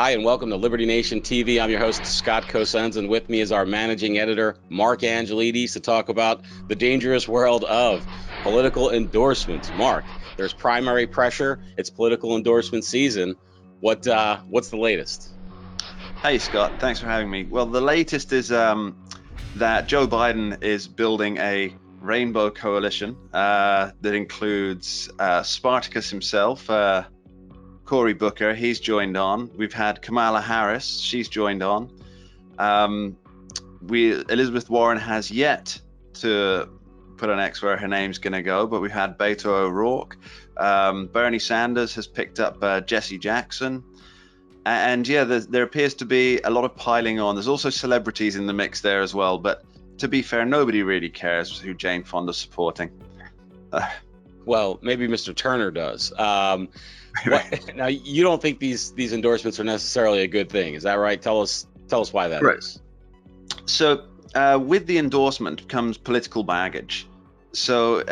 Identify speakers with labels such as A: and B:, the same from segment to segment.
A: Hi, and welcome to Liberty Nation TV. I'm your host, Scott Cosenza, and with me is our managing editor, Mark Angelides, to talk about the dangerous world of political endorsements. Mark, there's primary pressure. It's political endorsement season. What's the latest?
B: Hey, Scott. Thanks for having me. Well, the latest is that Joe Biden is building a rainbow coalition that includes Spartacus himself, Cory Booker, he's joined on. We've had Kamala Harris, she's joined on. Elizabeth Warren has yet to put an X where her name's going to go, but we've had Beto O'Rourke. Bernie Sanders has picked up Jesse Jackson. And yeah, there appears to be a lot of piling on. There's also celebrities in the mix there as well. But to be fair, nobody really cares who Jane Fonda's supporting.
A: Well, maybe Mr. Turner does. Now, you don't think these endorsements are necessarily a good thing, is that right? Tell us why that is.
B: So with the endorsement comes political baggage. So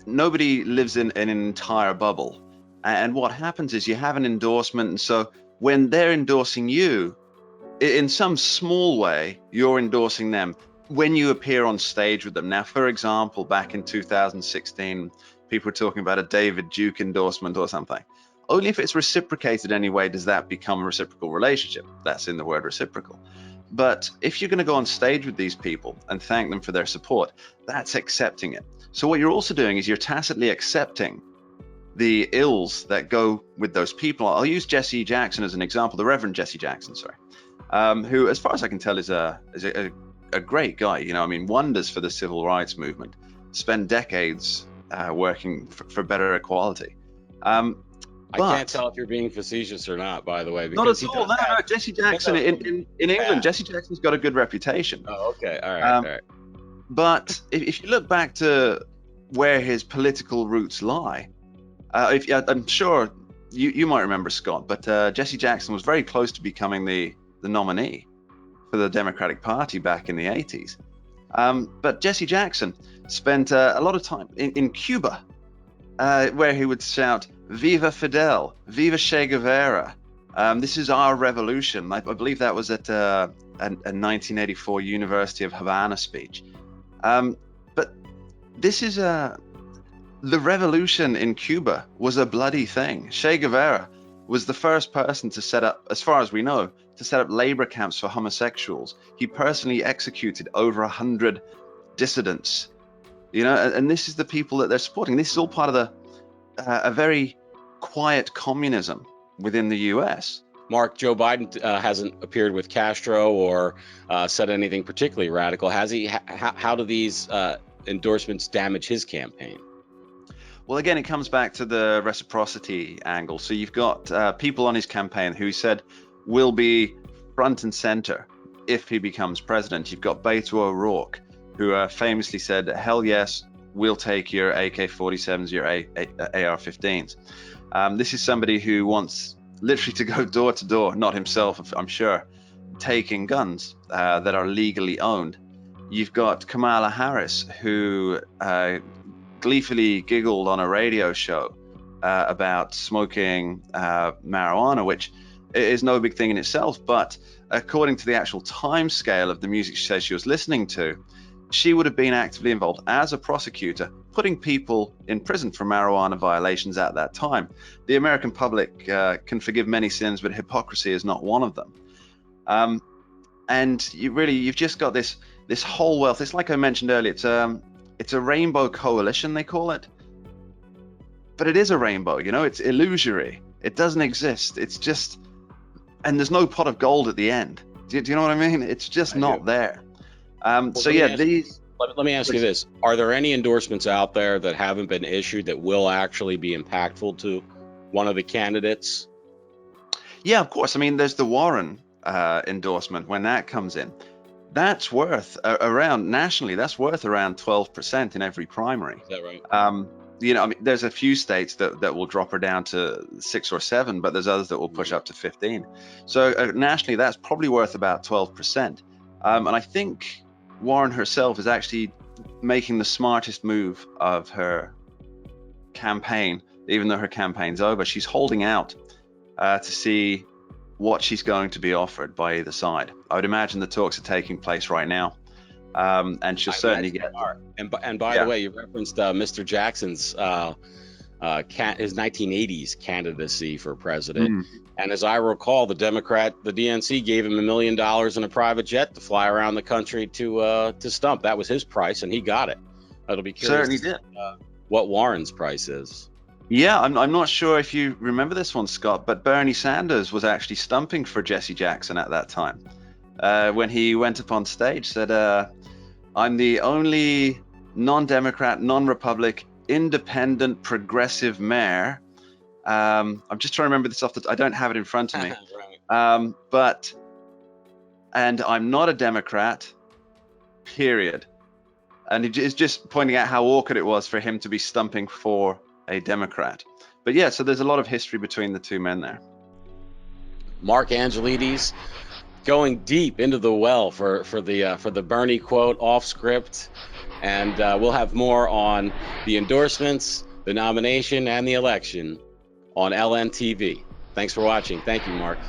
B: nobody lives in an entire bubble. And what happens is you have an endorsement, and so when they're endorsing you, in some small way, you're endorsing them when you appear on stage with them. Now, for example, back in 2016, people were talking about a David Duke endorsement or something. Only if it's reciprocated anyway does that become a reciprocal relationship. That's in the word reciprocal. But if you're going to go on stage with these people and thank them for their support, that's accepting it. So what you're also doing is you're tacitly accepting the ills that go with those people. I'll use Jesse Jackson as an example, the Reverend Jesse Jackson, who, as far as I can tell, is a great guy. You know, I mean, wonders for the civil rights movement. Spent decades working for better equality.
A: I can't tell if you're being facetious or not, by the way.
B: Not at all. No. Jesse Jackson in England, Jesse Jackson's got a good reputation.
A: Oh, okay. All right.
B: But if you look back to where his political roots lie, I'm sure you might remember, Scott, but Jesse Jackson was very close to becoming the nominee for the Democratic Party back in the 80s. But Jesse Jackson spent a lot of time in Cuba, where he would shout, "Viva Fidel, Viva Che Guevara. This is our revolution." I believe that was at a 1984 University of Havana speech. But this is the revolution in Cuba was a bloody thing. Che Guevara was the first person to set up, as far as we know, to set up labor camps for homosexuals. He personally executed over 100 dissidents. You know, and this is the people that they're supporting. This is all part of a very quiet communism within the U.S.
A: Mark, Joe Biden hasn't appeared with Castro or said anything particularly radical, has he? How do these endorsements damage his campaign?
B: Well, again, it comes back to the reciprocity angle. So you've got people on his campaign who said will be front and center if he becomes president. You've got Beto O'Rourke, who famously said, "Hell yes, we'll take your AK-47s, your AR-15s." This is somebody who wants literally to go door to door, not himself, I'm sure, taking guns that are legally owned. You've got Kamala Harris, who gleefully giggled on a radio show about smoking marijuana, which is no big thing in itself, but according to the actual time scale of the music she says she was listening to, she would have been actively involved as a prosecutor, putting people in prison for marijuana violations at that time. The American public can forgive many sins, but hypocrisy is not one of them. And you've just got this whole wealth. It's like I mentioned earlier, it's a rainbow coalition, they call it. But it is a rainbow, you know, it's illusory. It doesn't exist. It's just, and there's no pot of gold at the end. Do you know what I mean? It's just not there.
A: Let me ask you this. Are there any endorsements out there that haven't been issued that will actually be impactful to one of the candidates?
B: Yeah, of course. I mean, there's the Warren endorsement when that comes in. That's worth nationally, that's worth around 12% in every primary.
A: Is that right?
B: You know, I mean, there's a few states that will drop her down to 6 or 7, but there's others that will push up to 15. So nationally, that's probably worth about 12%. And I think Warren herself is actually making the smartest move of her campaign, even though her campaign's over. She's holding out to see what she's going to be offered by either side. I would imagine the talks are taking place right now, and she'll certainly get.
A: And by the way, you referenced Mr. Jackson's his 1980s candidacy for president. And as I recall, the DNC gave him $1 million in a private jet to fly around the country to stump. That was his price, and he got it. It'll be curious
B: Certainly
A: to
B: did.
A: see, what Warren's price is.
B: Yeah, I'm not sure if you remember this one, Scott, but Bernie Sanders was actually stumping for Jesse Jackson at that time. When he went up on stage, said, I'm the only non-Democrat, non-Republic, independent, progressive mayor. I'm just trying to remember this I don't have it in front of me. Right. And I'm not a Democrat, period. And it's just pointing out how awkward it was for him to be stumping for a Democrat. But yeah, so there's a lot of history between the two men there.
A: Mark Angelides going deep into the well for the Bernie quote off script, and we'll have more on the endorsements, the nomination, and the election on LNTV. Thanks for watching. Thank you, Mark.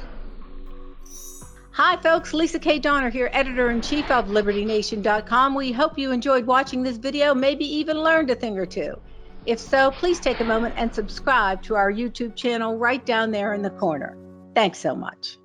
C: Hi folks, Lisa K. Donner here, Editor-in-Chief of LibertyNation.com. We hope you enjoyed watching this video, maybe even learned a thing or two. If so, please take a moment and subscribe to our YouTube channel right down there in the corner. Thanks so much.